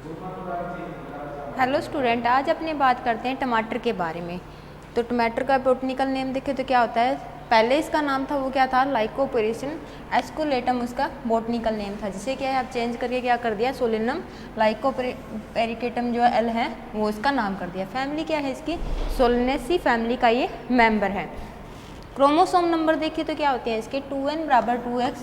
Hello student, आज अपनी बात करते हैं टमाटर के बारे में। तो टमाटर का बॉटनिकल नेम देखें तो क्या होता है। पहले इसका नाम था वो क्या था, लाइकोपेरिसिन एस्कुलेटम उसका बॉटनिकल नेम था, जिसे क्या है आप चेंज करके क्या कर दिया, सोलिनम लाइकोपेरिकेटम जो एल है वो इसका नाम कर दिया। फैमिली क्या है इसकी, सोलिनेसी फैमिली का ये मेंबर है। क्रोमोसोम नंबर देखिए तो क्या होते हैं इसके 2n बराबर 2x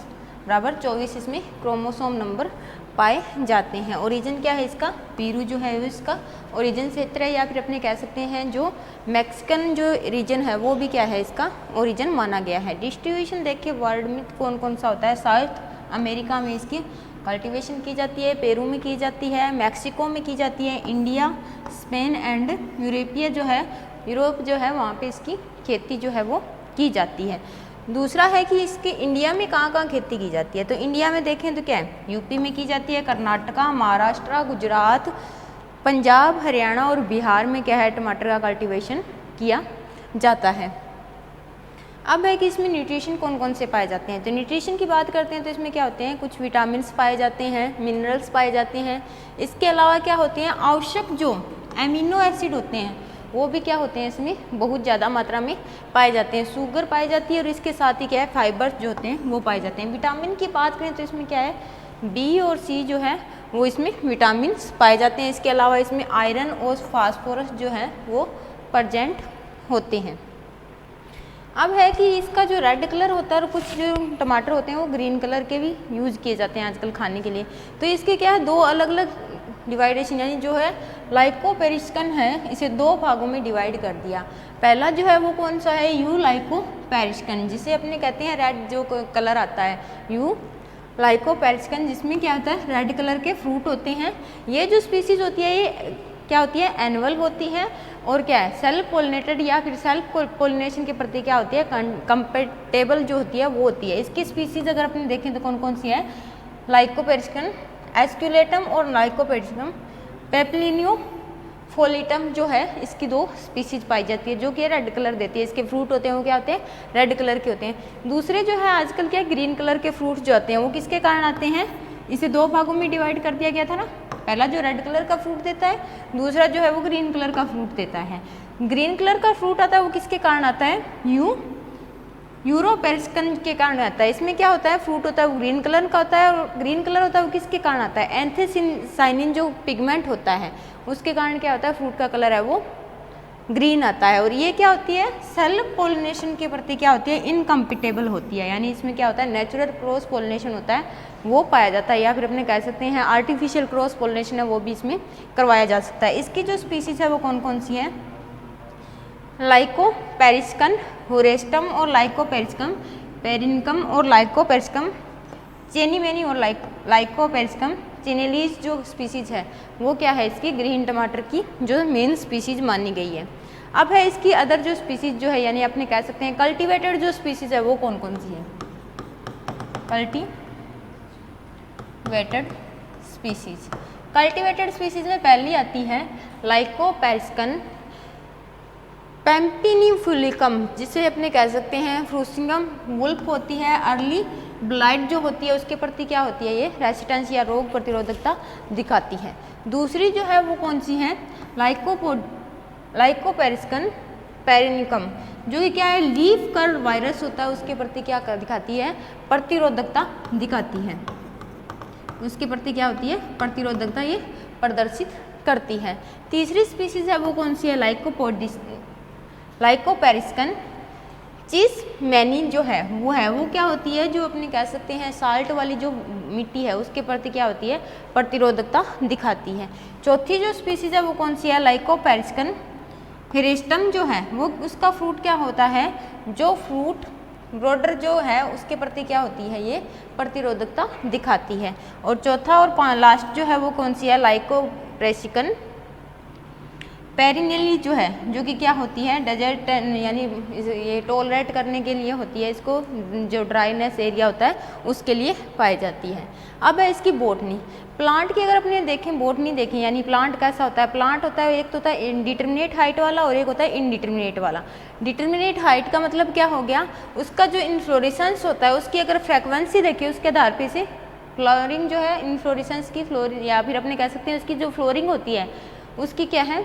बराबर 24 इसमें क्रोमोसोम नंबर पाए जाते हैं। ओरिजिन क्या है इसका, पेरू जो है वो इसका ओरिजिन क्षेत्र है, या फिर अपने कह सकते हैं जो मैक्सिकन जो रीजन है वो भी क्या है इसका ओरिजिन माना गया है। डिस्ट्रीब्यूशन देखिए वर्ल्ड में कौन कौन सा होता है। साउथ अमेरिका में इसकी कल्टीवेशन की जाती है, पेरू में की जाती है, मैक्सिको में की जाती है, इंडिया, स्पेन एंड यूरोपीय जो है यूरोप जो है वहाँ पे इसकी खेती जो है वो की जाती है। दूसरा है कि इसके इंडिया में कहाँ कहाँ खेती की जाती है। तो इंडिया में देखें तो क्या है, यूपी में की जाती है, कर्नाटका, महाराष्ट्र, गुजरात, पंजाब, हरियाणा और बिहार में क्या है टमाटर का कल्टीवेशन किया जाता है। अब है कि इसमें न्यूट्रिशन कौन कौन से पाए जाते हैं। तो न्यूट्रिशन की बात करते हैं तो इसमें क्या होते हैं, कुछ विटामिन्स पाए जाते हैं, मिनरल्स पाए जाते हैं। इसके अलावा क्या होते हैं, आवश्यक जो एमिनो एसिड होते हैं वो भी क्या होते हैं इसमें बहुत ज़्यादा मात्रा में पाए जाते हैं। शुगर पाई जाती है और इसके साथ ही क्या है फाइबर्स जो होते हैं वो पाए जाते हैं। विटामिन की बात करें तो इसमें क्या है, बी और सी जो है वो इसमें विटामिन्स पाए जाते हैं। इसके अलावा इसमें आयरन और फास्फोरस जो है वो प्रेजेंट होते हैं। अब है कि इसका जो रेड कलर होता है और कुछ जो टमाटर होते हैं वो ग्रीन कलर के भी यूज़ किए जाते हैं आजकल खाने के लिए। तो इसके क्या है दो अलग अलग डिवाइडेशन, यानी जो है लाइकोपेरिस्कन है इसे दो भागों में डिवाइड कर दिया। पहला जो है वो कौन सा है, यू लाइकोपेरिस्कन, जिसे अपने कहते हैं रेड जो कलर आता है यू लाइकोपेरिस्कन, जिसमें क्या होता है रेड कलर के फ्रूट होते हैं। ये जो स्पीसीज होती है ये क्या होती है, एनुअल होती है और क्या है सेल्फ पोलिनेटेड या फिर सेल्फ पोलिनेशन के प्रति क्या होती है कंपेटेबल जो होती है वो होती है। इसकी स्पीसीज अगर अपने देखें तो कौन कौन सी है, लाइकोपेरिस्कन एस्कुलेटम और लाइकोपेरिस्कम पेपलिनियो फोलिटम जो है इसकी दो स्पीसीज पाई जाती है, जो कि रेड कलर देती है। इसके फ्रूट होते हैं वो क्या होते हैं, रेड कलर के होते हैं। दूसरे जो है आजकल क्या ग्रीन कलर के फ्रूट जो आते हैं वो किसके कारण आते हैं, इसे दो भागों में डिवाइड कर दिया गया था ना। पहला जो रेड कलर का फ्रूट देता है, दूसरा जो है वो ग्रीन कलर का फ्रूट देता है। ग्रीन कलर का फ्रूट आता है वो किसके कारण आता है, यूरोपेरिस्कन के कारण आता है। इसमें क्या होता है, फ्रूट होता है वो ग्रीन कलर का होता है और ग्रीन कलर होता है वो किसके कारण आता है, एंथोसाइनिन जो पिगमेंट होता है उसके कारण क्या होता है फ्रूट का कलर है वो ग्रीन आता है। और ये क्या होती है, सेल्फ पोलिनेशन के प्रति क्या होती है, इनकम्पिटेबल होती है, यानी इसमें क्या होता है नेचुरल क्रॉस पोलिनेशन होता है वो पाया जाता है, या फिर अपने कह सकते हैं आर्टिफिशियल क्रॉस पोलिनेशन है वो भी इसमें करवाया जा सकता है। इसकी जो स्पीसीज है वो कौन कौन सी है, लाइकोपेरिस्कन होरेस्टम और लाइकोपेरिस्कम पेरिनकम और लाइकोपेरिस्कम चेनीमेनी और लाइकोपेरिस्कम चिनेलिस जो स्पीसीज है वो क्या है इसकी ग्रीन टमाटर की जो मेन स्पीसीज मानी गई है। अब है इसकी अदर जो स्पीसीज जो है, यानी अपने कह सकते हैं कल्टीवेटेड जो स्पीसीज है वो कौन कौन सी है, कल्टीवेटेड स्पीसीज में पहली आती है लाइकोपेरिस्कन पेम्पिनिफुलिकम, जिसे अपने कह सकते हैं फ्रूसिंगम वुल्फ होती है। अर्ली ब्लाइट जो होती है उसके प्रति क्या होती है, ये रेसिस्टेंस या रोग प्रतिरोधकता दिखाती है। दूसरी जो है वो कौन सी है, लाइकोपेरिस्कन पेरिनिकम, जो कि क्या है लीफ कर्ल वायरस होता है उसके प्रति क्या दिखाती है, प्रतिरोधकता दिखाती है। उसके प्रति क्या होती है, प्रतिरोधकता ये प्रदर्शित करती है। तीसरी स्पीसीज है वो कौन सी है, लाइकोपेरिस्कन चीसमैनी जो है वो क्या होती है, जो अपने कह सकते हैं साल्ट वाली जो मिट्टी है उसके प्रति क्या होती है, प्रतिरोधकता दिखाती है। चौथी जो स्पीसीज है वो कौन सी है, लाइकोपेरिस्कन हिरिस्टम जो है वो उसका फ्रूट क्या होता है, जो फ्रूट ब्रोडर जो है उसके प्रति क्या होती है, ये प्रतिरोधकता दिखाती है। और चौथा और लास्ट जो है वो कौन सी है, लाइकोपेरिस्कन पेरिनेली जो है, जो कि क्या होती है डेजर्ट यानी ये टॉलरेट करने के लिए होती है, इसको जो ड्राइनेस एरिया होता है उसके लिए पाई जाती है। अब है इसकी बोटनी, प्लांट की अगर अपने देखें बोटनी देखें, यानी प्लांट कैसा होता है, प्लांट होता है एक तो होता है इंडिटर्मिनेट हाइट वाला और एक होता है इनडिटर्मिनेट वाला। डिटर्मिनेट हाइट का मतलब क्या हो गया, उसका जो इन्फ्लोरेसेंस होता है उसकी अगर फ्रिक्वेंसी देखिए उसके आधार पे से फ्लोरिंग जो है इन्फ्लोरेसेंस की या फिर अपने कह सकते हैं उसकी जो फ्लोरिंग होती है उसकी क्या है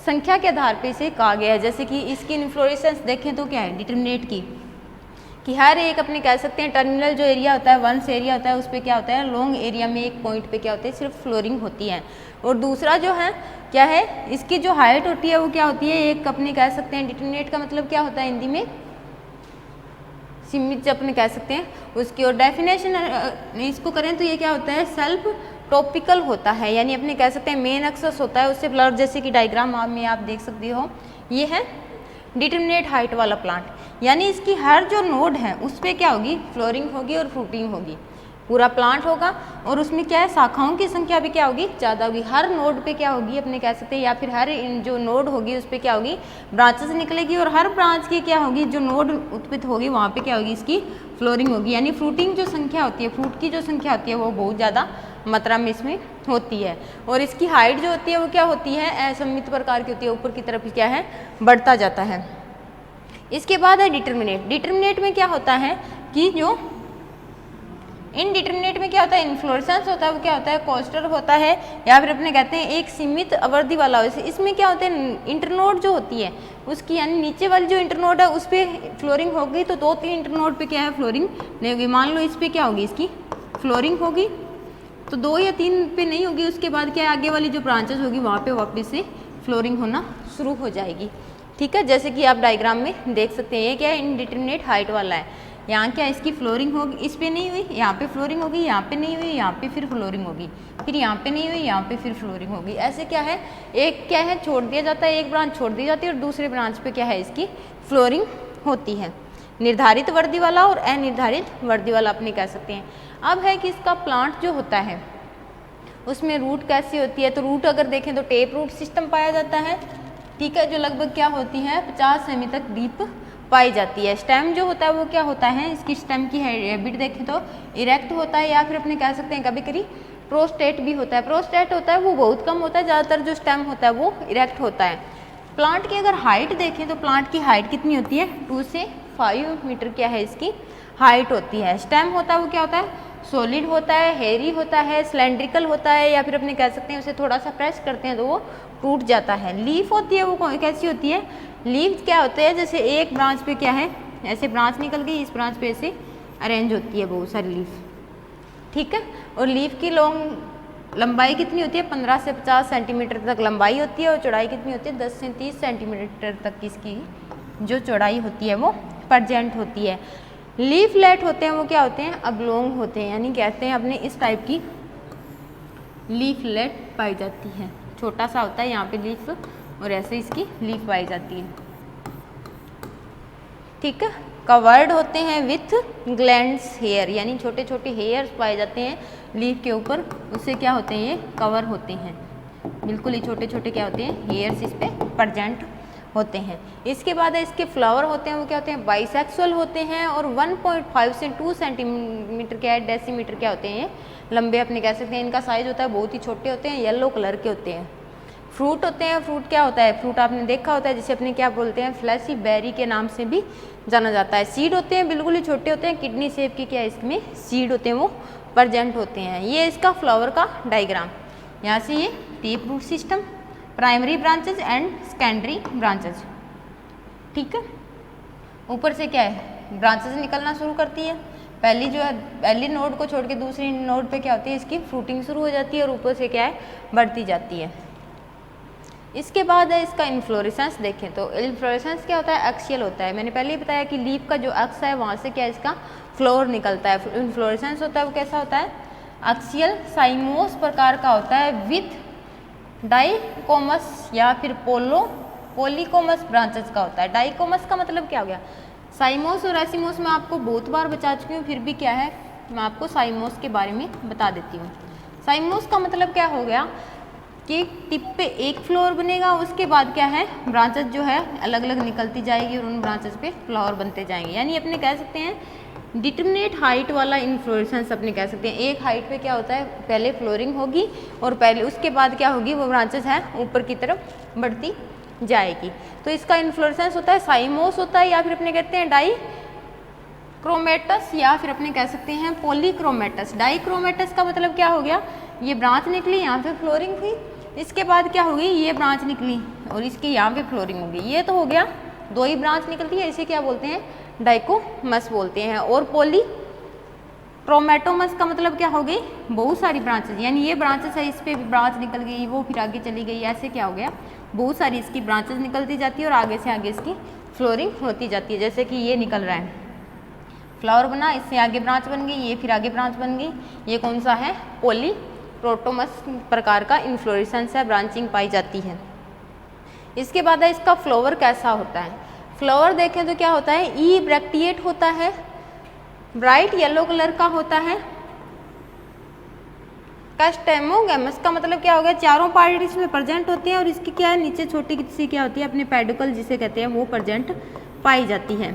संख्या के आधार पे इसे कहा गया है। जैसे कि इसकी इन्फ्लोरेसेंस देखें तो क्या है डिटरमिनेट की कि हर एक अपने कह सकते हैं टर्मिनल जो एरिया होता है वंस एरिया होता है उस पर क्या होता है लॉन्ग एरिया में एक पॉइंट पे क्या होता है सिर्फ फ्लोरिंग होती है। और दूसरा जो है क्या है इसकी जो हाइट होती है वो क्या होती है एक अपने कह सकते हैं डिटरमिनेट का मतलब क्या होता है हिंदी में सीमित अपने कह सकते हैं उसकी। और डेफिनेशन इसको करें तो ये क्या होता है सेल्फ टॉपिकल होता है, यानी अपने कह सकते हैं मेन एक्सेस होता है उससे ब्लर, जैसे कि डायग्राम में आप देख सकते हो ये है डिटरमिनेट हाइट वाला प्लांट, यानी इसकी हर जो नोड है उस पर क्या होगी फ्लोरिंग होगी और फ्रूटिंग होगी। पूरा प्लांट होगा और उसमें क्या है शाखाओं की संख्या भी क्या होगी ज़्यादा होगी। हर नोड पे क्या होगी अपने कह सकते हैं या फिर हर जो नोड होगी उस पर क्या होगी ब्रांचेस निकलेगी और हर ब्रांच की क्या होगी जो नोड उत्पत्ति होगी वहाँ पे क्या होगी इसकी फ्लोरिंग होगी। यानी फ्रूटिंग जो संख्या होती है फ्रूट की जो संख्या होती है वो बहुत ज़्यादा मात्रा में इसमें होती है। और इसकी हाइट जो होती है वो क्या होती है असममित प्रकार की होती है, ऊपर की तरफ क्या है बढ़ता जाता है। इसके बाद है डिटरमिनेट। डिटरमिनेट में क्या होता है कि जो इनडिटरमिनेट में क्या होता है इन्फ्लोरेसेंस होता है वो क्या होता है कोस्टर होता है या फिर अपने कहते हैं एक सीमित अवधि वाला। इसमें क्या होता है इंटरनोड जो होती है उसकी यानी नीचे वाली जो इंटरनोड है उस पर फ्लोरिंग होगी तो 2-3 इंटरनोड पे क्या है फ्लोरिंग नहीं होगी। मान लो इस पर क्या होगी इसकी फ्लोरिंग होगी तो 2 या 3 पे नहीं होगी, उसके बाद क्या आगे वाली जो ब्रांचेस होगी वहाँ पे वापस से फ्लोरिंग होना शुरू हो जाएगी। ठीक है, जैसे कि आप डायग्राम में देख सकते हैं ये क्या है इनडिटरमिनेट हाइट वाला है। यहाँ क्या इसकी फ्लोरिंग होगी इस पे नहीं हुई यहाँ पे फ्लोरिंग होगी, यहाँ पे नहीं हुई यहाँ पे फिर फ्लोरिंग होगी, फिर यहाँ पे नहीं हुई यहाँ पे फिर फ्लोरिंग होगी। ऐसे क्या है एक क्या है छोड़ दिया जाता है, एक ब्रांच छोड़ दी जाती है और दूसरे ब्रांच पे क्या है इसकी फ्लोरिंग होती है। निर्धारित वर्दी वाला और अनिर्धारित वर्दी वाला अपने कह सकते हैं। अब है कि इसका प्लांट जो होता है उसमें रूट कैसी होती है, तो रूट अगर देखें तो टेप रूट सिस्टम पाया जाता है। ठीक है, जो लगभग क्या होती है 50 सेमी तक डीप पाई जाती है। स्टेम जो होता है वो क्या होता है इसकी स्टेम की हैबिट देखें तो इरेक्ट होता है या फिर अपने कह सकते हैं कभी कभी प्रोस्टेट भी होता है। प्रोस्टेट होता है वो बहुत कम होता है, ज़्यादातर जो स्टेम होता है वो इरेक्ट होता है। प्लांट की अगर हाइट देखें तो प्लांट की हाइट कितनी होती है 2 से 5 मीटर क्या है इसकी हाइट होती है। स्टेम होता है वो क्या होता है सॉलिड होता है, हेयरी होता है, सिलेंड्रिकल होता है या फिर अपने कह सकते हैं उसे थोड़ा सा प्रेस करते हैं तो वो टूट जाता है। लीफ होती है वो कैसी होती है लीफ क्या होते हैं जैसे एक ब्रांच पे क्या है ऐसे ब्रांच निकल गई, इस ब्रांच पे ऐसे अरेंज होती है बहुत सारी लीफ। ठीक है, और लीफ की लंबाई कितनी होती है 15 से 50 सेंटीमीटर तक लंबाई होती है और चौड़ाई कितनी होती है 10 से 30 सेंटीमीटर तक इसकी जो चौड़ाई होती है वो प्रेजेंट होती है। लीफलेट होते हैं वो क्या होते हैं अबलोंग होते हैं, यानी कहते हैं अपने इस टाइप की लीफलेट पाई जाती है। छोटा सा होता है यहाँ पे लीफ और ऐसे इसकी लीफ पाई जाती है। ठीक है, कवर्ड होते हैं विथ ग्लैंड्स हेयर, यानी छोटे छोटे हेयर्स पाए जाते हैं लीफ के ऊपर, उससे क्या होते हैं ये कवर होते हैं। बिल्कुल ही छोटे छोटे क्या होते हैं हेयर्स इस पे प्रेजेंट होते हैं। इसके बाद इसके फ्लावर होते हैं वो क्या होते हैं बाइसेक्सुअल होते हैं और 1.5 से 2 सेंटीमीटर क्या है डेसीमीटर क्या होते हैं ये लंबे अपने कह सकते हैं। इनका साइज होता है बहुत ही छोटे होते हैं, येलो कलर के होते हैं। फ्रूट होते हैं, फ्रूट क्या होता है फ्रूट आपने देखा होता है जिसे अपने क्या बोलते हैं फ्लैशी बेरी के नाम से भी जाना जाता है। सीड होते हैं बिल्कुल ही छोटे होते हैं, किडनी शेप के क्या इसमें सीड होते हैं वो प्रेजेंट होते हैं। ये इसका फ्लावर का डायग्राम, यहाँ से ये tap root system, primary branches and secondary branches. ठीक है, ऊपर से क्या है ब्रांचेज निकलना शुरू करती है। पहली जो है पहली नोड को छोड़ के दूसरी नोड पे क्या होती है इसकी फ्रूटिंग शुरू हो जाती है और ऊपर से क्या है बढ़ती जाती है। इसके बाद है इसका इन्फ्लोरेसेंस देखें तो इन्फ्लोरेसेंस क्या होता है एक्सियल होता है। मैंने पहले ही बताया कि लीफ का जो अक्ष है वहाँ से क्या इसका फ्लोर निकलता है। इन्फ्लोरेसेंस होता है वो कैसा होता है एक्सियल साइमोस प्रकार का होता है विथ डाइकोमस या फिर पॉलीकोमस ब्रांचेस का होता है। डाइकोमस का मतलब क्या हो गया साइमोस और एसिमोस मैं आपको बहुत बार बता चुकी हूँ, फिर भी क्या है मैं आपको साइमोस के बारे में बता देती हूँ। साइमोस का मतलब क्या हो गया कि टिप पे एक फ्लोर बनेगा, उसके बाद क्या है ब्रांचेस जो है अलग अलग निकलती जाएगी और उन ब्रांचेस पे फ्लावर बनते जाएंगे। यानी अपने कह सकते हैं डिटरमिनेट हाइट वाला इन्फ्लोरेसेंस अपने कह सकते हैं। एक हाइट पे क्या होता है पहले फ्लोरिंग होगी और पहले उसके बाद क्या होगी वो ब्रांचेस है ऊपर की तरफ बढ़ती जाएगी। तो इसका इन्फ्लोरेसेंस होता है साइमोस होता है या फिर अपने कहते हैं क्रोमेटस या फिर अपने कह सकते हैं पॉलीक्रोमेटस। डाइक्रोमेटस का मतलब क्या हो गया, ये ब्रांच निकली, यहाँ पे फ्लोरिंग हुई, इसके बाद क्या होगी, ये ब्रांच निकली और इसकी यहाँ पे फ्लोरिंग होगी। ये तो हो गया, दो ही ब्रांच निकलती है, इसे क्या बोलते हैं, डाइकोमस बोलते हैं। और पॉलीक्रोमेटोमस का मतलब क्या हो गई, बहुत सारी ब्रांचेस, यानी ये ब्रांचेस है, इस पे भी ब्रांच निकल गई, वो फिर आगे चली गई, ऐसे क्या हो गया, बहुत सारी इसकी ब्रांचेस निकलती जाती है और आगे से आगे इसकी फ्लोरिंग होती जाती है। जैसे कि ये निकल रहा है, फ्लावर बना, इससे आगे ब्रांच बन गई, ये फिर आगे ब्रांच बन गई, ये कौन सा है, पॉलीक्रोटोमस प्रकार का इन्फ्लोरेसेंस है, ब्रांचिंग पाई जाती है। इसके बाद है इसका फ्लावर कैसा होता है। फ्लावर देखें तो क्या होता है, ई ब्रैक्टिएट होता है, ब्राइट येलो कलर का होता है। कैस्टेमोगैमस का मतलब क्या हो गया, चारों पार्ट इसमें प्रेजेंट होते हैं और इसकी क्या है, नीचे छोटी सी क्या होती है, अपने पेडिकल जिसे कहते हैं, वो प्रेजेंट पाई जाती है।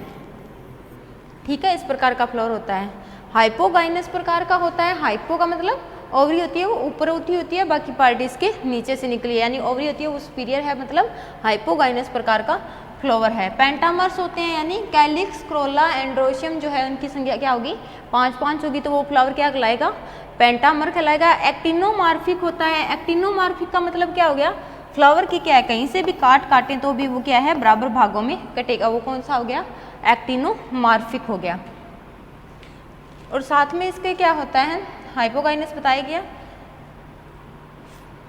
ठीक है, इस प्रकार का फ्लावर होता है। हाइपोगाइनस प्रकार का होता है। हाइपो का मतलब ओवरी होती है, वो ऊपर उठी होती है, बाकी पार्ट इसके नीचे से निकली है, यानी ओवरी होती है वो सुपीरियर है, मतलब हाइपोगाइनस प्रकार का फ्लावर है। पेंटामर्स होते हैं, यानी कैलिक्स, क्रोला, एंड्रोशियम जो है उनकी संख्या क्या होगी, 5 होगी, तो वो फ्लावर क्या कहलाएगा, पेंटामर कहलाएगा। एक्टिनोमार्फिक होता है। एक्टिनोमार्फिक का मतलब क्या हो गया, फ्लावर की क्या है, कहीं से भी काटें तो भी वो क्या है, बराबर भागों में कटेगा, वो कौन सा हो गया, एक्टिनोमार्फिक हो गया। और साथ में इसके क्या होता है, हाइपोगाइनस बताया गया।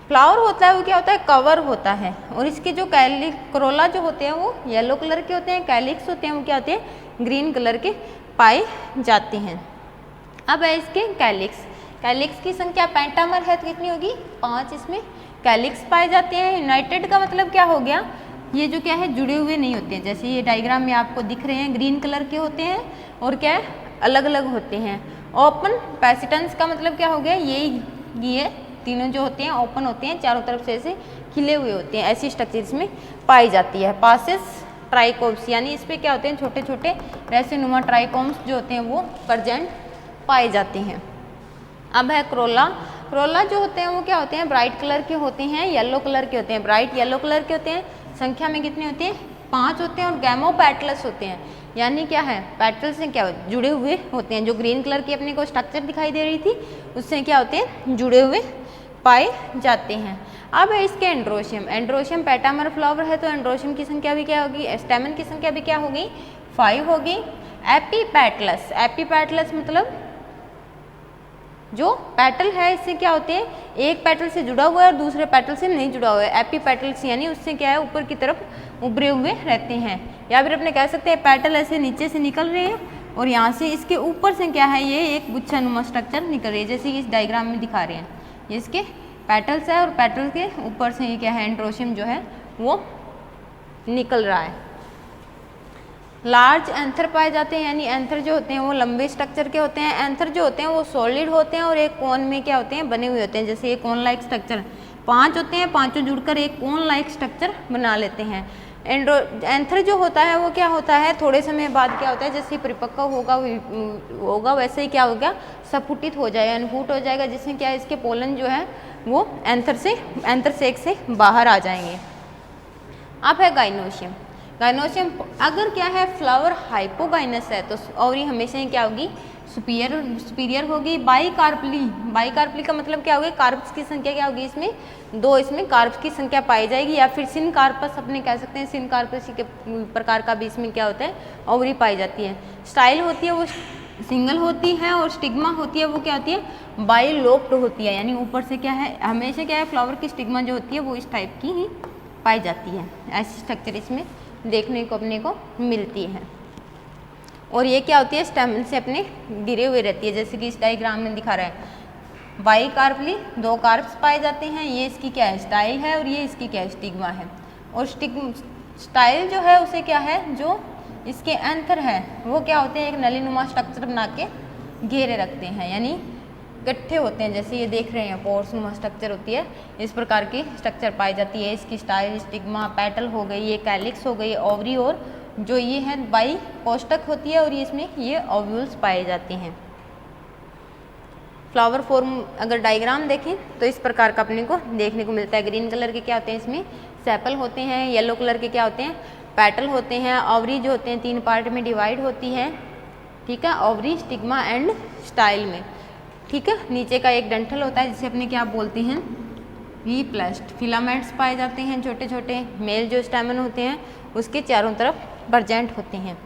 फ्लावर होता है वो क्या होता है, कवर होता है, और इसके जो करोला जो होते हैं वो येलो कलर के होते हैं, कैलिक्स होते हैं वो क्या होते हैं, ग्रीन कलर के पाए जाते हैं। अब है इसके कैलिक्स। कैलिक्स की संख्या पेंटामर है तो कितनी होगी, 5 इसमें कैलिक्स पाए जाते हैं। यूनाइटेड का मतलब क्या हो गया, ये जो क्या है, जुड़े हुए नहीं होते हैं, जैसे ये डायग्राम में आपको दिख रहे हैं, ग्रीन कलर के होते हैं और क्या है, अलग अलग होते हैं। ओपन पैसिटेंस का मतलब क्या हो गया, ये तीनों जो होते हैं ओपन होते हैं, चारों तरफ से ऐसे खिले हुए होते हैं, ऐसी स्ट्रक्चर इसमें पाई जाती है। पासिस ट्राइकोम्स, यानी इस पे क्या होते हैं, छोटे छोटे रेसिनुमा ट्राइकोम्स जो होते हैं वो प्रेजेंट पाए जाते हैं। अब है क्रोला। क्रोला जो होते हैं वो क्या होते हैं, ब्राइट कलर के होते हैं, येलो कलर के होते हैं, ब्राइट येलो कलर के होते हैं, संख्या में कितने होते हैं, 5 होते हैं। और गैमोपेटलस होते हैं, यानी क्या है, पेटल से क्या जुड़े हुए होते हैं, जो ग्रीन कलर की अपने को स्ट्रक्चर दिखाई दे रही थी उससे क्या होते हैं, जुड़े हुए पाए जाते हैं। अब है इसके एंड्रोशियम। एंड्रोशियम पेटामर फ्लावर है तो एंड्रोशियम की संख्या भी क्या होगी, स्टेमन की संख्या भी क्या होगी, 5 होगी। एपीपेटलस। एपीपेटलस मतलब जो पेटल है इससे क्या होते हैं, एक पेटल से जुड़ा हुआ है और दूसरे पेटल से नहीं जुड़ा हुआ है। एपीपेटल्स यानी उससे क्या है, ऊपर की तरफ उभरे हुए रहते हैं, या फिर अपने कह सकते हैं पेटल ऐसे नीचे से निकल रहे हैं और यहाँ से इसके ऊपर से क्या है, ये एक गुच्छानुमा स्ट्रक्चर निकल रही है, जैसे कि इस डायग्राम में दिखा रहे हैं। ये इसके पेटल्स है और पेटल के ऊपर से ये क्या है, एंड्रोशियम जो है वो निकल रहा है। लार्ज एंथर पाए जाते हैं, यानी एंथर जो होते हैं वो लंबे स्ट्रक्चर के होते हैं। एंथर जो होते हैं वो सॉलिड होते हैं और एक कोन में क्या होते हैं, बने हुए होते हैं, जैसे ये कोन लाइक स्ट्रक्चर 5 होते हैं, पांचों जुड़कर एक कोन लाइक स्ट्रक्चर बना लेते हैं। एंथर जो होता है वो क्या होता है, थोड़े समय बाद क्या होता है, जैसे परिपक्व होगा वैसे ही क्या होगा, सपुटित हो जाएगा, अनफूट हो जाएगा, जिससे क्या है, इसके पोलन जो है वो एंथर सेक से बाहर आ जाएंगे। अब है गाइनोशियम। गाइनोशियम अगर क्या है, फ्लावर हाइपोगाइनस है तो ओवरी हमेशा ही क्या होगी, सुपीरियर होगी। बाइकार्पली का मतलब क्या होगी, कार्प्स की संख्या क्या होगी, इसमें 2 इसमें कार्प्स की संख्या पाई जाएगी। या फिर सिनकार्पस अपने कह सकते हैं, सिनकार्पस के प्रकार का भी इसमें क्या होता है, ओवरी पाई जाती है। स्टाइल होती है वो सिंगल होती है और स्टिग्मा होती है वो क्या होती है, बाइलोप्ड होती है, यानी ऊपर से क्या है, हमेशा क्या है, फ्लावर की स्टिग्मा जो होती है वो इस टाइप की ही पाई जाती है। ऐसी स्ट्रक्चर इसमें देखने को अपने को मिलती है। और ये क्या होती है, स्टेमन से अपने गिरे हुए रहती है, जैसे कि इस डायग्राम में दिखा रहा है। बाइकार्पली 2 कार्प्स पाए जाते हैं। ये इसकी क्या है, स्टाइल है, और ये इसकी क्या है, स्टिग्मा है। और स्टाइल जो है उसे क्या है, जो इसके एंथर है वो क्या होते हैं, एक नलीनुमा स्ट्रक्चर बना के घेरे रखते हैं, यानी इकट्ठे होते हैं, जैसे ये देख रहे हैं पोर्सनुमा स्ट्रक्चर होती है, इस प्रकार की स्ट्रक्चर पाई जाती है। इसकी स्टाइल, स्टिग्मा, पेटल हो गई, ये कैलिक्स हो गई, ओवरी, और जो ये है बाई कोष्टक होती है, और ये इसमें ये ओव्यूल्स पाए जाते हैं। फ्लावर फॉर्म अगर डायग्राम देखें तो इस प्रकार का अपने को देखने को मिलता है। ग्रीन कलर के क्या होते हैं, इसमें सेपल होते हैं। येलो कलर के क्या होते हैं, पेटल होते हैं। ओवरी जो होते हैं 3 पार्ट में डिवाइड होती है। ठीक है, ओवरी, स्टिग्मा एंड स्टाइल में। ठीक है, नीचे का एक डंठल होता है जिसे अपने क्या बोलते हैं, वी प्लस्ट। फिलामेंट्स पाए जाते हैं छोटे छोटे, मेल जो स्टैमेन होते हैं उसके चारों तरफ प्रेजेंट होते हैं।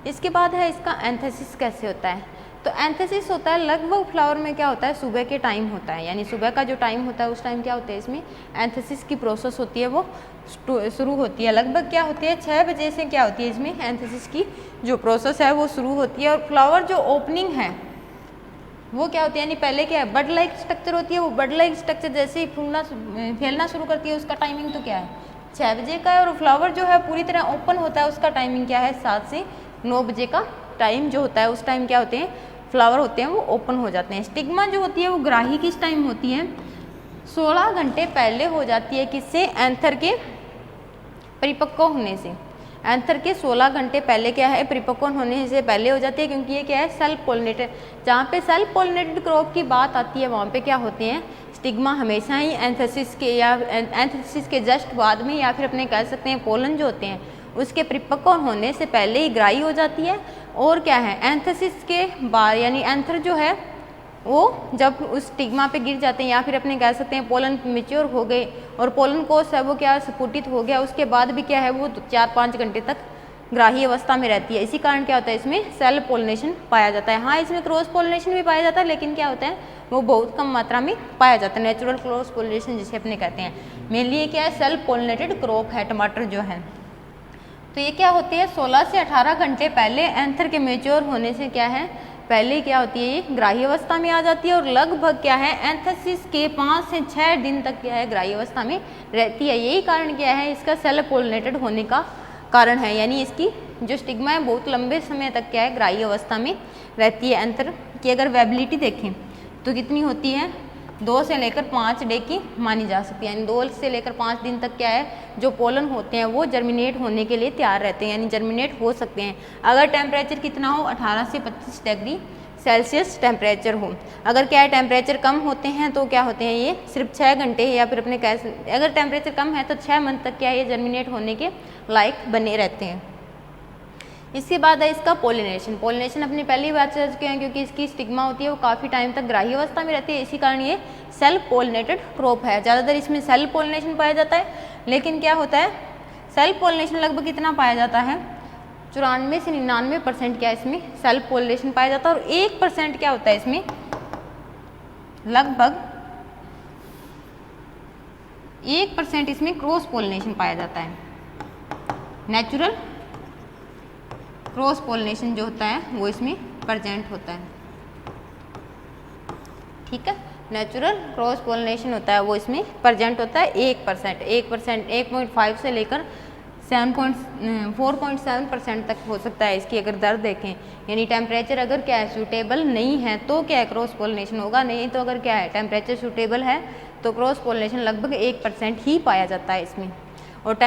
इसके बाद है इसका एंथेसिस कैसे होता है। तो एंथेसिस होता है लगभग फ्लावर में क्या होता है, सुबह के टाइम होता है, यानी सुबह का जो टाइम होता है उस टाइम क्या होता है इसमें एंथेसिस की प्रोसेस होती है वो शुरू होती है। लगभग क्या होती है 6 बजे से क्या होती है इसमें एंथेसिस की जो प्रोसेस है वो शुरू होती है। और फ्लावर जो ओपनिंग है वो क्या होती है, यानी पहले क्या है बड लाइक स्ट्रक्चर होती है, वो बड लाइक स्ट्रक्चर जैसे ही फैलना शुरू करती है उसका टाइमिंग तो क्या है 6 बजे का है। और फ्लावर जो है पूरी तरह ओपन होता है उसका टाइमिंग क्या है 7 से 9 बजे का टाइम जो होता है, उस टाइम क्या होते हैं फ्लावर होते हैं वो ओपन हो जाते हैं। स्टिग्मा जो होती है वो ग्राही किस टाइम होती है, 16 घंटे पहले हो जाती है, किससे, एंथर के परिपक्व होने से। एंथर के 16 घंटे पहले क्या है परिपक्व होने से पहले हो जाती है, क्योंकि ये क्या है सेल्फ पोलिनेटेड। जहाँ पे सेल्फ पोलिनेटेड क्रॉप की बात आती है वहाँ पे क्या होते हैं स्टिग्मा हमेशा ही एंथेसिस के या एंथेसिस के जस्ट बाद में, या फिर अपने कह सकते हैं पोलन जो होते हैं उसके परिपक्व होने से पहले ही ग्राही हो जाती है। और क्या है एंथेसिस के बाद, यानी एंथर जो है वो जब उस स्टिग्मा पे गिर जाते हैं या फिर अपने कह सकते हैं पोलन मेच्योर हो गए और पोलन कोष है वो क्या स्फुटित हो गया, उसके बाद भी क्या है वो 4-5 घंटे तक ग्राही अवस्था में रहती है। इसी कारण क्या होता है इसमें सेल्फ पोलिनेशन पाया जाता है। हाँ, इसमें क्रॉस पोलिनेशन भी पाया जाता है, लेकिन क्या होता है वो बहुत कम मात्रा में पाया जाता है। नेचुरल क्रॉस पोलिनेशन जिसे अपने कहते हैं, मेनली ये क्या है सेल्फ पोलिनेटेड क्रॉप है टमाटर जो है। तो ये क्या होती है 16 से 18 घंटे पहले एंथर के मेच्योर होने से क्या है पहले क्या होती है ये ग्राही अवस्था में आ जाती है, और लगभग क्या है एंथेसिस के 5 से 6 दिन तक क्या है ग्राही अवस्था में रहती है। यही कारण क्या है इसका सेल्फ पोलिनेटेड होने का कारण है, यानी इसकी जो स्टिग्मा है बहुत लंबे समय तक क्या है ग्राही अवस्था में रहती है। एंथर की अगर वेबिलिटी देखें तो कितनी होती है 2 से लेकर 5 डे की मानी जा सकती है, यानी 2 से लेकर 5 दिन तक क्या है जो पोलन होते हैं वो जर्मिनेट होने के लिए तैयार रहते हैं, यानी जर्मिनेट हो सकते हैं अगर टेम्परेचर कितना हो 18 से 25 डिग्री सेल्सियस टेम्परेचर हो। अगर क्या है टेम्परेचर कम होते हैं तो क्या होते हैं ये सिर्फ 6 घंटे, या फिर अपने अगर टेम्परेचर कम है तो 6 मंथ तक क्या है ये जर्मिनेट होने के लायक बने रहते हैं। इसके बाद है इसका पोलिनेशन। पोलिनेशन अपनी पहली बात कर चुके हैं, क्योंकि इसकी स्टिग्मा होती है वो काफ़ी टाइम तक ग्राही अवस्था में रहती है, इसी कारण ये सेल्फ पोलिनेटेड क्रॉप है। ज़्यादातर इसमें सेल्फ पोलिनेशन पाया जाता है, लेकिन क्या होता है सेल्फ पोलिनेशन लगभग कितना पाया जाता है 94 से 99% क्या इसमें सेल्फ पोलिनेशन पाया जाता है, और 1% क्या होता है इसमें लगभग 1% इसमें क्रॉस पोलिनेशन पाया जाता है। नेचुरल क्रॉस पोलिनेशन जो होता है वो इसमें प्रेजेंट होता है। ठीक है, नेचुरल क्रॉस पोलिनेशन होता है वो इसमें प्रेजेंट होता है 1%, 1.5 से लेकर 4.7% तक हो सकता है इसकी अगर दर देखें, यानी टेम्परेचर अगर क्या है सूटेबल नहीं है तो क्या है क्रॉस पोलिनेशन होगा, नहीं तो अगर क्या है टेम्परेचर सूटेबल है तो क्रॉस पोलिनेशन लगभग 1% ही पाया जाता है इसमें। और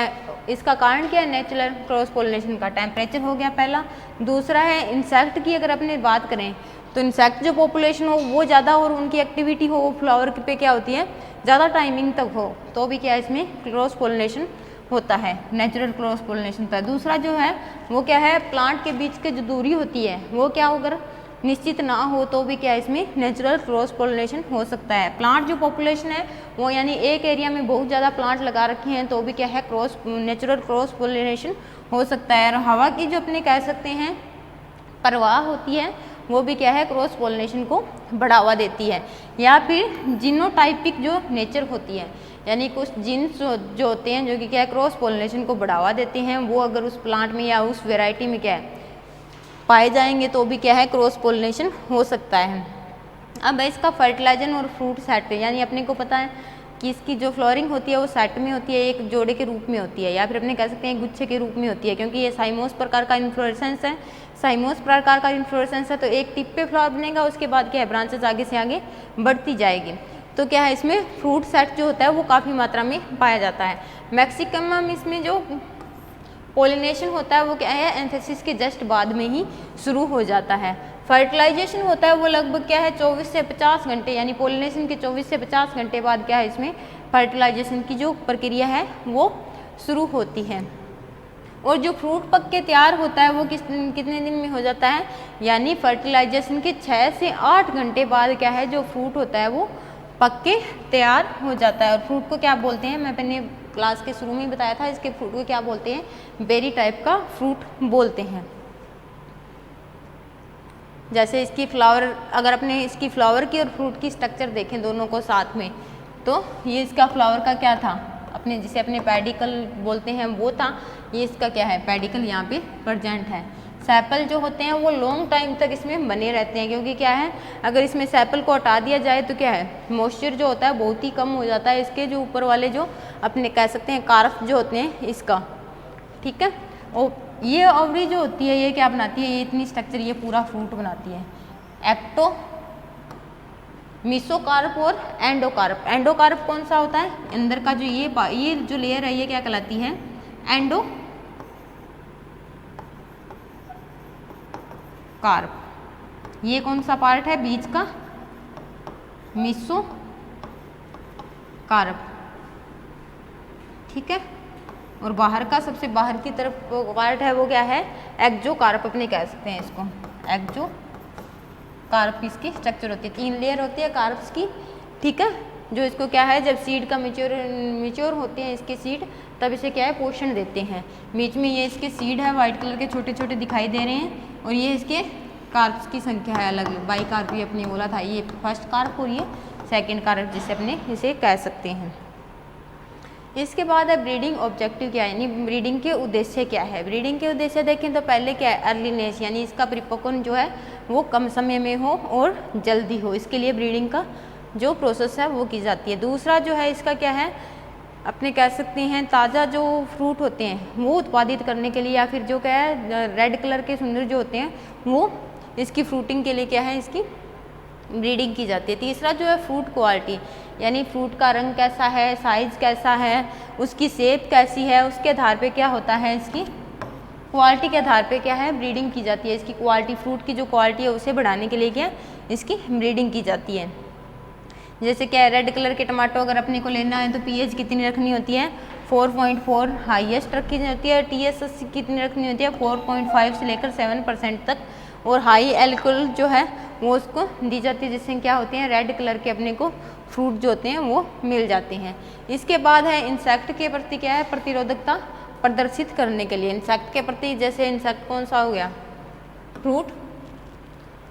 इसका कारण क्या है नेचुरल क्रॉस पोलिनेशन का टेम्परेचर हो गया पहला। दूसरा है इंसेक्ट की अगर अपने बात करें तो इंसेक्ट जो पॉपुलेशन हो वो ज़्यादा और उनकी एक्टिविटी हो वो फ्लावर पे क्या होती है ज़्यादा टाइमिंग तक हो, तो भी क्या है इसमें क्रॉस पोलिनेशन होता है, नेचुरल क्रॉस पोलिनेशन होता है। दूसरा जो है वो क्या है प्लांट के बीच की जो दूरी होती है वो क्या अगर निश्चित ना हो तो भी क्या इसमें नेचुरल क्रॉस पोलिनेशन हो सकता है। प्लांट जो पॉपुलेशन है वो यानी एक एरिया में बहुत ज़्यादा प्लांट लगा रखे हैं तो भी क्या है नेचुरल क्रॉस पोलिनेशन हो सकता है। और हवा की जो अपने कह सकते हैं प्रवाह होती है वो भी क्या है क्रॉस पोलिनेशन को बढ़ावा देती है। या फिर जीनोटाइपिक जो नेचर होती है, यानी कुछ जीन्स जो होते हैं जो कि क्या है क्रॉस पोलिनेशन को बढ़ावा देते हैं, वो अगर उस प्लांट में या उस वेराइटी में क्या है पाए जाएंगे तो भी क्या है क्रॉस पोलिनेशन हो सकता है। अब इसका फर्टिलाइजर और फ्रूट सेट, यानी अपने को पता है कि इसकी जो फ्लोरिंग होती है वो सेट में होती है, एक जोड़े के रूप में होती है, या फिर अपने कह सकते हैं गुच्छे के रूप में होती है, क्योंकि ये साइमोस प्रकार का इन्फ्लोरेसेंस है। साइमोस प्रकार का इन्फ्लोरेसेंस है तो एक टिप पे फ्लावर बनेगा, उसके बाद क्या है ब्रांचेस आगे से आगे बढ़ती जाएगी। तो क्या है इसमें फ्रूट सेट जो होता है वो काफ़ी मात्रा में पाया जाता है। मैक्सिकम इसमें जो पोलिनेशन होता है वो क्या है एंथेसिस के जस्ट बाद में ही शुरू हो जाता है। फर्टिलाइजेशन होता है वो लगभग क्या है 24 से 50 घंटे, यानी पोलिनेशन के 24 से 50 घंटे बाद क्या है इसमें फर्टिलाइजेशन की जो प्रक्रिया है वो शुरू होती है। और जो फ्रूट पक के तैयार होता है वो कितने दिन में हो जाता है, यानी फर्टिलाइजेशन के 6 से 8 घंटे बाद क्या है जो फ्रूट होता है वो पक के तैयार हो जाता है। और फ्रूट को क्या बोलते हैं, मैं अपने क्लास के शुरू में ही बताया था, इसके फ्रूट को क्या बोलते हैं, बेरी टाइप का फ्रूट बोलते हैं। जैसे इसकी फ्लावर, अगर अपने इसकी फ्लावर की और फ्रूट की स्ट्रक्चर देखें दोनों को साथ में, तो ये इसका फ्लावर का क्या था, अपने जिसे अपने पेडिकल बोलते हैं वो था, ये इसका क्या है पेडिकल यहाँ पे प्रेजेंट है। सेपल जो होते हैं वो लॉन्ग टाइम तक इसमें बने रहते हैं, क्योंकि क्या है अगर इसमें सेपल को हटा दिया जाए तो क्या है मॉइस्चर जो होता है बहुत ही कम हो जाता है इसके जो ऊपर वाले जो अपने कह सकते हैं कार्प जो होते हैं इसका, ठीक है। और ये ओवरी जो होती है ये क्या बनाती है, ये इतनी स्ट्रक्चर ये पूरा फ्रूट बनाती है। एक्टो, मीसोकार्प और एंडोकार्प। एंडोकार्प कौन सा होता है, अंदर का जो ये जो लेयर है ये क्या कहलाती है, एंडोकार्प। ये कौन सा पार्ट है बीच का, मीसोकार्प, ठीक है। और बाहर का सबसे बाहर की तरफ पार्ट है वो क्या है, एक्जोकार्प अपने कह सकते हैं इसको, एक्जोकार्प इसकी स्ट्रक्चर होती है, 3 लेयर होती है कार्प्स की, ठीक है। जो इसको क्या है जब सीड का मेच्योर होते हैं इसके सीड, तब इसे क्या है पोषण देते हैं। बीच में ये इसके सीड है वाइट कलर के छोटे छोटे दिखाई दे रहे हैं, और ये इसके कार्प्स की संख्या है अलग, बाई कार्प ये अपने बोला था, ये फर्स्ट कार्प और ये सेकेंड कार्प जिसे अपने इसे कह सकते हैं। इसके बाद है ब्रीडिंग ऑब्जेक्टिव क्या है, यानी ब्रीडिंग के उद्देश्य क्या है। ब्रीडिंग के उद्देश्य देखें तो पहले क्या है अर्लीनेस, यानी इसका परिपक्वन जो है वो कम समय में हो और जल्दी हो, इसके लिए ब्रीडिंग का जो प्रोसेस है वो की जाती है। दूसरा जो है इसका क्या है अपने कह सकते हैं ताज़ा जो फ्रूट होते हैं वो उत्पादित करने के लिए, या फिर जो क्या है रेड कलर के सुंदर जो होते हैं वो इसकी फ्रूटिंग के लिए क्या है इसकी ब्रीडिंग की जाती है। तीसरा जो है फ्रूट क्वालिटी, यानी फ्रूट का रंग कैसा है, साइज कैसा है, उसकी शेप कैसी है, उसके आधार पे क्या होता है इसकी क्वालिटी के आधार पे क्या है ब्रीडिंग की जाती है। इसकी क्वालिटी, फ्रूट की जो क्वालिटी है उसे बढ़ाने के लिए क्या इसकी ब्रीडिंग की जाती है। जैसे क्या है रेड कलर के टमाटो अगर अपने को लेना है तो पीएच कितनी रखनी होती है 4.4 हाईएस्ट रखी होती है, टीएसएस कितनी रखनी होती है 4.5 से लेकर 7% तक, और हाई एल्कोहल जो है वो उसको दी जाती है, जिससे क्या होते हैं रेड कलर के अपने को फ्रूट जो होते हैं वो मिल जाते हैं। इसके बाद है इंसेक्ट के प्रति क्या है प्रतिरोधकता प्रदर्शित करने के लिए। इंसेक्ट के प्रति जैसे इंसेक्ट कौन सा हो गया, फ्रूट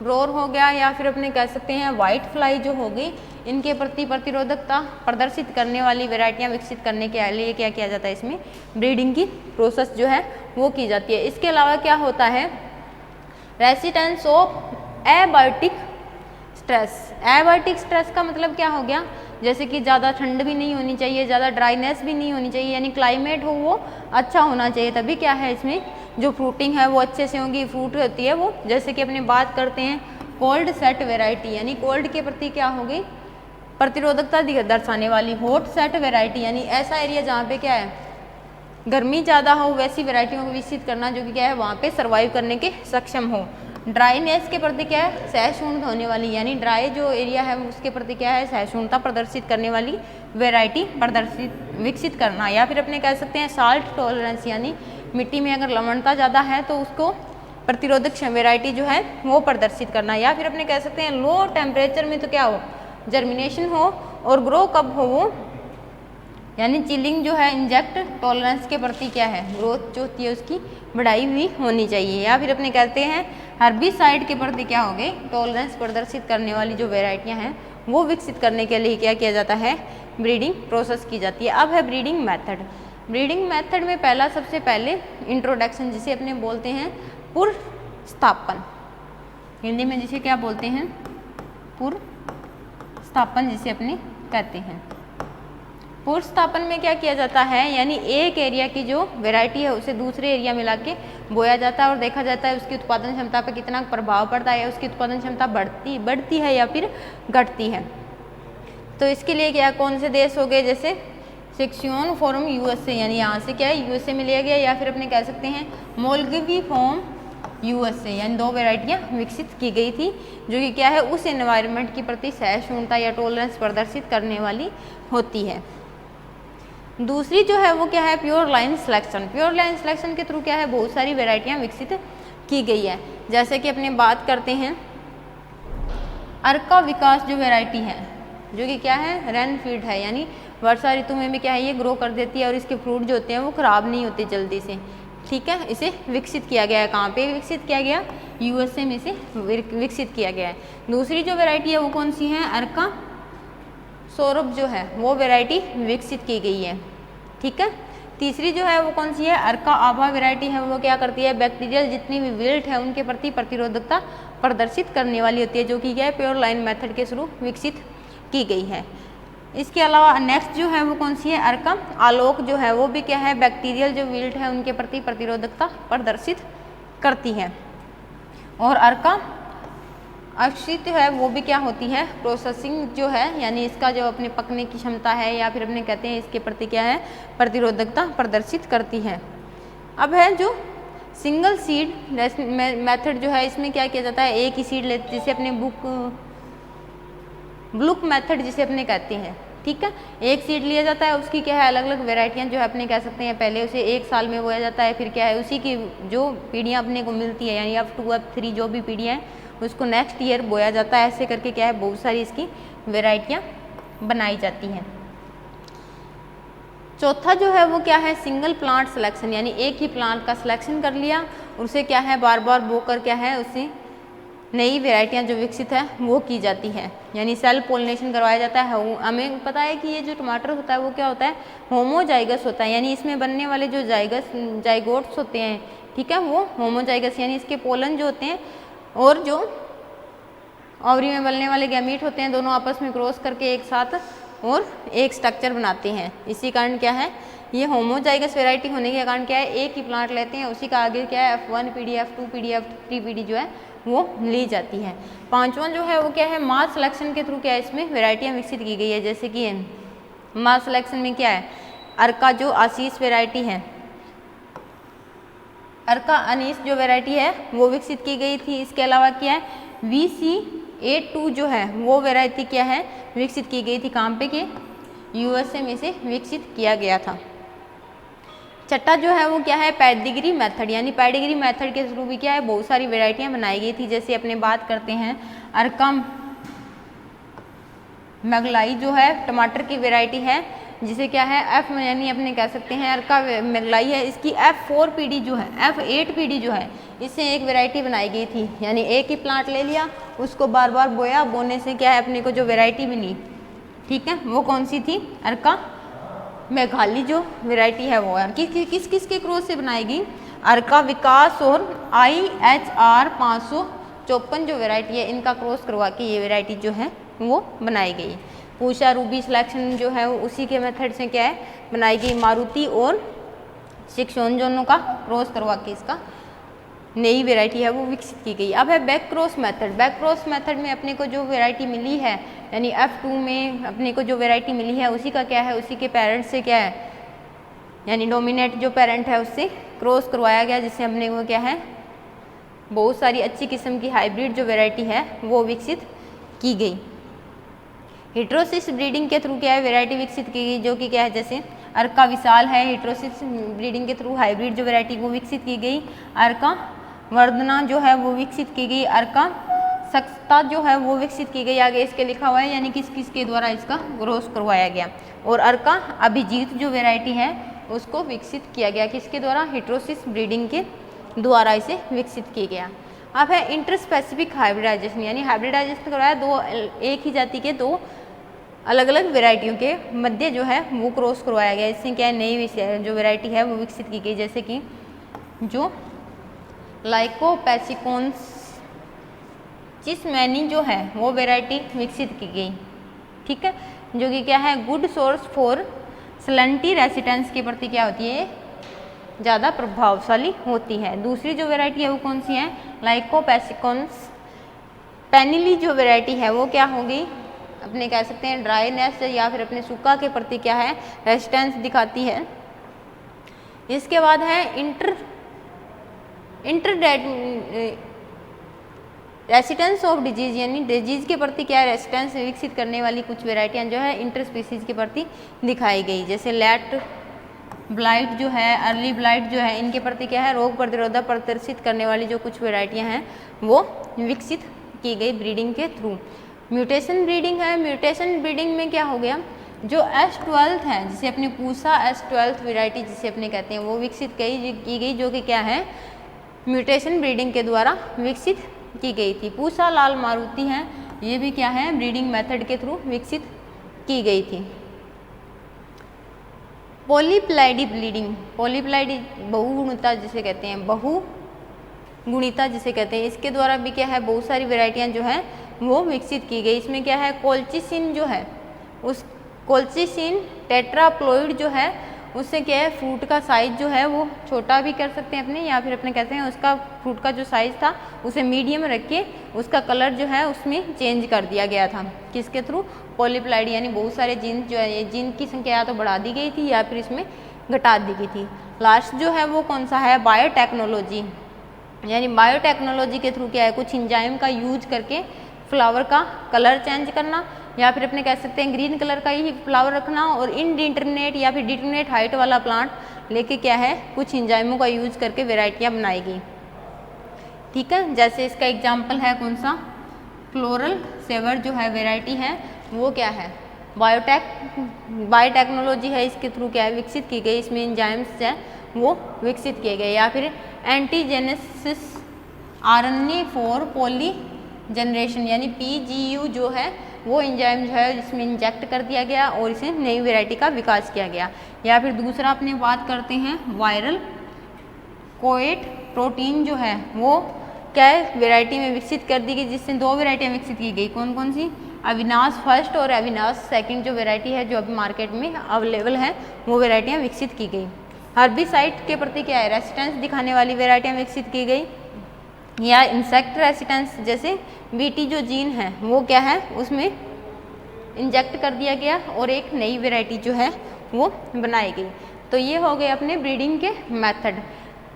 ब्रोर हो गया, या फिर अपने कह सकते हैं वाइट फ्लाई जो होगी, इनके प्रति प्रतिरोधकता प्रदर्शित करने वाली वैरायटियां विकसित करने के लिए क्या किया जाता है इसमें ब्रीडिंग की प्रोसेस जो है वो की जाती है। इसके अलावा क्या होता है resistance of abiotic stress. Abiotic stress का मतलब क्या हो गया, जैसे कि ज़्यादा ठंड भी नहीं होनी चाहिए, ज़्यादा ड्राइनेस भी नहीं होनी चाहिए, यानी क्लाइमेट हो वो अच्छा होना चाहिए, तभी क्या है इसमें जो फ्रूटिंग है वो अच्छे से होगी। फ्रूट होती है वो जैसे कि अपने बात करते हैं कोल्ड सेट वेराइटी, यानी कोल्ड के प्रति क्या होगी प्रतिरोधकता दर्शाने वाली। हॉट सेट वेराइटी यानी ऐसा एरिया जहाँ पे क्या है गर्मी ज़्यादा हो, वैसी वैरायटियों को विकसित करना जो कि क्या है वहाँ पे सर्वाइव करने के सक्षम हो। ड्राईनेस के प्रति क्या है सहिष्णुता होने वाली, यानी ड्राई जो एरिया है उसके प्रति क्या है सहिष्णुता प्रदर्शित करने वाली वैरायटी विकसित करना। या फिर अपने कह सकते हैं साल्ट टॉलरेंस, यानी मिट्टी में अगर लवणता ज़्यादा है तो उसको प्रतिरोधक वैरायटी जो है वो प्रदर्शित करना। या फिर अपने कह सकते हैं लो टेम्परेचर में तो क्या हो जर्मिनेशन हो और ग्रो कब हो वो, यानी चिलिंग जो है इंजेक्ट टॉलरेंस के प्रति क्या है ग्रोथ जो होती है उसकी बढ़ाई हुई होनी चाहिए। या फिर अपने कहते हैं हर्बिसाइड के प्रति क्या हो गए टॉलरेंस प्रदर्शित करने वाली जो वेराइटियां हैं वो विकसित करने के लिए क्या किया जाता है ब्रीडिंग प्रोसेस की जाती है। अब है ब्रीडिंग मेथड। ब्रीडिंग मेथड में पहला सबसे पहले इंट्रोडक्शन जिसे अपने बोलते हैं पूर्व स्थापन, हिंदी में जिसे क्या बोलते हैं पूर्व स्थापन जिसे अपने कहते हैं। पूर्व स्थापन में क्या किया जाता है, यानी एक एरिया की जो वैरायटी है उसे दूसरे एरिया में लाके बोया जाता है और देखा जाता है उसकी उत्पादन क्षमता पर कितना प्रभाव पड़ता है, उसकी उत्पादन क्षमता बढ़ती है या फिर घटती है। तो इसके लिए क्या कौन से देश हो गए जैसे सेक्सियन फॉर्म यूएसए, यानी यहाँ से क्या है यूएसए में लिया गया, या फिर अपने कह सकते हैं मोल्गवी फॉर्म यूएसए, यानी दो वेराइटियाँ विकसित की गई थी जो कि क्या है उस एनवायरनमेंट के प्रति सहिष्णुता या टॉलरेंस प्रदर्शित करने वाली होती है। दूसरी जो है वो क्या है, pure line selection. Pure line selection के थ्रू क्या है, बहुत सारी वेराइटियाँ विकसित की गई है। जैसे कि अपने बात करते हैं अर्का विकास जो वेराइटी है, जो कि क्या है, रेन फीड है, यानी वर्षा ऋतु में भी क्या है, ये ग्रो कर देती है और इसके फ्रूट जो होते हैं वो ख़राब नहीं होते जल्दी से। ठीक है, इसे विकसित किया गया है। कहाँ पे विकसित किया गया, यूएसए में इसे विकसित किया गया है। दूसरी जो वेराइटी है वो कौन सी है, अर्का सौरभ जो है वो वेराइटी विकसित की गई है। ठीक है, तीसरी जो है वो कौन सी है, अर्का आभा वेराइटी है। वो क्या करती है, बैक्टीरियल जितनी भी विल्ट है उनके प्रति प्रतिरोधकता प्रदर्शित करने वाली होती है, जो कि क्या है, प्योर लाइन मेथड के थ्रू विकसित की गई है। इसके अलावा नेक्स्ट जो है वो कौन सी है, अर्का आलोक जो है वो भी क्या है, बैक्टीरियल जो विल्ट है उनके प्रति प्रतिरोधकता प्रदर्शित करती है। और अर्का अक्षित है वो भी क्या होती है, प्रोसेसिंग जो है, यानी इसका जो अपने पकने की क्षमता है या फिर अपने कहते हैं इसके प्रति क्या है, प्रतिरोधकता प्रदर्शित करती है। अब है जो सिंगल सीड मेथड जो है, इसमें क्या किया जाता है, एक ही सीड लेते, जिसे अपने ब्लूक मेथड जिसे अपने कहते हैं। ठीक है, एक सीड लिया जाता है, उसकी क्या है, अलग अलग वेराइटियाँ जो है अपने कह सकते हैं, पहले उसे एक साल में बोया जाता है, फिर क्या है उसी की जो पीढ़ियाँ अपने को मिलती है, यानी अब 2 अब 3 जो भी पीढ़ियाँ हैं उसको नेक्स्ट ईयर बोया जाता है। ऐसे करके क्या है, बहुत सारी इसकी वेराइटियाँ बनाई जाती हैं। चौथा जो है वो क्या है, सिंगल प्लांट सिलेक्शन, यानी एक ही प्लांट का सिलेक्शन कर लिया, उसे क्या है बार बार बोकर क्या है उससे नई वेराइटियाँ जो विकसित है वो की जाती है, यानी सेल्फ पोलिनेशन करवाया जाता है। हमें पता है कि ये जो टमाटर होता है वो क्या होता है, होमोजाइगस होता है, यानी इसमें बनने वाले जो जाइगोट्स होते हैं, ठीक है, वो होमोजाइगस, यानी इसके पोलन जो होते हैं और जो ओवरी में बनने वाले गैमीट होते हैं, दोनों आपस में क्रॉस करके एक साथ और एक स्ट्रक्चर बनाते हैं। इसी कारण क्या है, ये होमोजाइगस वैरायटी होने के कारण क्या है, एक ही प्लांट लेते हैं, उसी का आगे क्या है F1 पीढ़ी, F2 पीढ़ी, F3 पीढ़ी जो है वो ली जाती है। पांचवा जो है वो क्या है, मास सिलेक्शन के थ्रू क्या है, इसमें वैरायटियाँ विकसित की गई है। जैसे कि मास सिलेक्शन में क्या है, अर्का जो आशीष वैरायटी है, अर्का अनीस जो वैरायटी है वो विकसित की गई थी। इसके अलावा क्या है, VC82 जो है वो वैरायटी क्या है, विकसित की गई थी, कहाँ पे के, यूएसए में से विकसित किया गया था। छठा जो है वो क्या है, पेडिग्री मेथड, यानी पेडिग्री मेथड के थ्रू भी क्या है बहुत सारी वैरायटियाँ बनाई गई थी। जैसे अपने बात करते हैं अर्का मेगलाई जो है टमाटर की वैरायटी है, जिसे क्या है F यानी अपने कह सकते हैं अर्का मेगलाई है, इसकी F4 पीढ़ी जो है, F8 पीढ़ी जो है, इससे एक वैरायटी बनाई गई थी, यानी एक ही प्लांट ले लिया, उसको बार बार बोया, बोने से क्या है अपने को जो वैरायटी मिली, ठीक है, वो कौन सी थी, अर्का मेघाली जो वैरायटी है वो है। किस किस के क्रॉस से बनाई गई, अर्का विकास और IHR 554 जो वैरायटी है, इनका क्रॉस करवा के ये वैरायटी जो है वो बनाई गई। पूषा रूबी सिलेक्शन जो है वो उसी के मेथड से क्या है बनाई गई, मारुति और सिक्सोनजोनो का क्रॉस करवा के इसका नई वैरायटी है वो विकसित की गई। अब है back cross method. Back cross method में अपने को जो वैरायटी मिली है, यानी F2 में अपने को जो वैरायटी मिली है उसी का क्या है, उसी के पेरेंट से क्या है, यानी डोमिनेट जो पेरेंट है उससे क्रॉस करवाया गया, जिससे अपने को क्या है बहुत सारी अच्छी किस्म की हाइब्रिड जो वैरायटी है वो विकसित की गई। हिट्रोसिस ब्रीडिंग के थ्रू क्या है वैरायटी विकसित की गई, जो कि क्या है जैसे अर्का विशाल है, हिट्रोसिस ब्रीडिंग के थ्रू हाइब्रिड जो वैरायटी वो विकसित की गई। अर्का वर्धना जो है वो विकसित की गई, अर्का सख्ता जो है वो विकसित की गई, आगे इसके लिखा हुआ है, यानी किस किस के द्वारा इसका क्रॉस करवाया गया। और अर्का अभिजीत जो वैरायटी है उसको विकसित किया गया, किसके द्वारा, हिट्रोसिस ब्रीडिंग के द्वारा इसे विकसित किया गया। अब है इंटरस्पेसिफिक हाइब्रिडाइजेशन, यानी हाइब्रिडाइजेशन करवाया दो एक ही जाति के दो अलग अलग वेराइटियों के मध्य जो है वो क्रॉस करवाया गया। इससे क्या है नई जो वैरायटी है वो विकसित की गई, जैसे कि जो लाइकोपेसिकोन्स चिसमैनी जो है वो वैरायटी विकसित की गई, ठीक है, जो कि क्या है गुड सोर्स फॉर सलेंटी रेसिडेंस के प्रति क्या होती है, ज़्यादा प्रभावशाली होती है। दूसरी जो वैरायटी है वो कौन सी है, लाइकोपेसिकोन्स पेनिली जो वैरायटी है वो क्या होगी, अपने कह सकते हैं ड्राईनेस या फिर अपने सूखा के प्रति क्या है रेजिस्टेंस दिखाती है। इसके बाद है रेसिस्टेंस ऑफ डिजीज यानी डिजीज के प्रति क्या है, रेसिस्टेंस विकसित करने वाली कुछ वेराइटियाँ जो है इंटरस्पीसीज के प्रति दिखाई गई। जैसे लेट ब्लाइट जो है, अर्ली ब्लाइट जो है, इनके प्रति क्या है, रोग प्रतिरोधक प्रदर्शित करने वाली जो कुछ वेराइटियाँ हैं वो विकसित की गई ब्रीडिंग के थ्रू। म्यूटेशन ब्रीडिंग है, म्यूटेशन ब्रीडिंग में क्या हो गया, जो S12 है जिसे अपने पूसा S12 वेराइटी जिसे अपने कहते हैं वो विकसित की गई, जो कि क्या है, म्यूटेशन ब्रीडिंग के द्वारा विकसित की गई थी। पूसा लाल मारुति है, ये भी क्या है, ब्रीडिंग मेथड के थ्रू विकसित की गई थी। पॉलीप्लाइडी ब्रीडिंग, पॉलीप्लाइडी बहुगुणिता जिसे कहते हैं, बहुगुणिता जिसे कहते हैं, इसके द्वारा भी क्या है, बहुत सारी वेराइटियाँ जो है वो विकसित की गई। इसमें क्या है, कोल्चिसिन जो है, उस कोल्चिसिन टेट्राप्लोइड जो है उससे क्या है, फ्रूट का साइज जो है वो छोटा भी कर सकते हैं अपने, या फिर अपने कहते हैं उसका फ्रूट का जो साइज था उसे मीडियम रख के उसका कलर जो है उसमें चेंज कर दिया गया था। किसके थ्रू, पॉलीप्लाइडी, यानी बहुत सारे जीन जो है, जीन की संख्या या तो बढ़ा दी गई थी या फिर इसमें घटा दी गई थी। लास्ट जो है वो कौन सा है, बायोटेक्नोलॉजी, यानी बायोटेक्नोलॉजी के थ्रू क्या है, कुछ इंजाइम का यूज करके फ्लावर का कलर चेंज करना, या फिर अपने कह सकते हैं ग्रीन कलर का ही फ्लावर रखना, और इनडिटरमिनेट या फिर डिटरमिनेट हाइट वाला प्लांट लेके क्या है, कुछ इंजाइमों का यूज करके वेराइटियाँ बनाएगी। ठीक है, जैसे इसका एग्जाम्पल है कौन सा, फ्लोरल सेवर जो है वेराइटी है वो क्या है, बायोटेक्नोलॉजी है, इसके थ्रू क्या है विकसित की गई, इसमें इंजाइम्स हैं वो विकसित किए गए। या फिर एंटीजेनेसिस RNA फॉर पॉली जनरेशन, यानी PGU जो है वो एंजाइम जो है जिसमें इंजेक्ट कर दिया गया और इसे नई वेराइटी का विकास किया गया। या फिर दूसरा अपने बात करते हैं वायरल कोएट प्रोटीन जो है वो क्या है, वेराइटी में विकसित कर दी गई, जिससे दो वेराइटियाँ विकसित की गई। कौन कौन सी, अविनाश फर्स्ट और अविनाश सेकंड जो वेराइटी है जो अभी मार्केट में अवेलेबल है वो वेराइटियाँ विकसित की गई। हर्बिसाइड के प्रति क्या है, रेसिस्टेंस दिखाने वाली वेराइटियाँ विकसित की गई। या इंसेक्ट रेसिस्टेंस, जैसे BT जो जीन है वो क्या है उसमें इंजेक्ट कर दिया गया और एक नई वेराइटी जो है वो बनाई गई। तो ये हो गए अपने ब्रीडिंग के मेथड।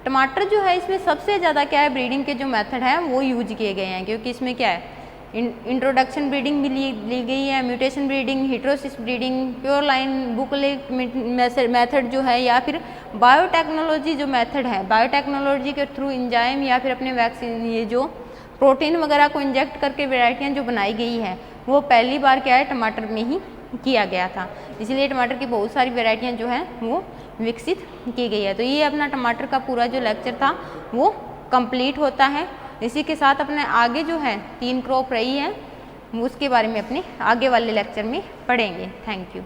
टमाटर जो है इसमें सबसे ज़्यादा क्या है, ब्रीडिंग के जो मेथड है वो यूज किए गए हैं, क्योंकि इसमें क्या है, इंट्रोडक्शन ब्रीडिंग भी ली गई है, mutation breeding, हिट्रोसिस breeding, pure line booklet method जो है, या फिर बायोटेक्नोलॉजी जो मेथड है, बायोटेक्नोलॉजी के थ्रू इंजाइम या फिर अपने वैक्सीन, ये जो प्रोटीन वगैरह को इंजेक्ट करके वेराइटियाँ जो बनाई गई है वो पहली बार क्या है, टमाटर में ही किया गया था। इसलिए टमाटर की बहुत सारी वेराइटियाँ जो हैं वो विकसित की गई है। तो ये अपना टमाटर का पूरा जो लेक्चर था वो कंप्लीट होता है। इसी के साथ अपने आगे जो है 3 क्रॉप रही है उसके बारे में अपने आगे वाले लेक्चर में पढ़ेंगे। Thank you.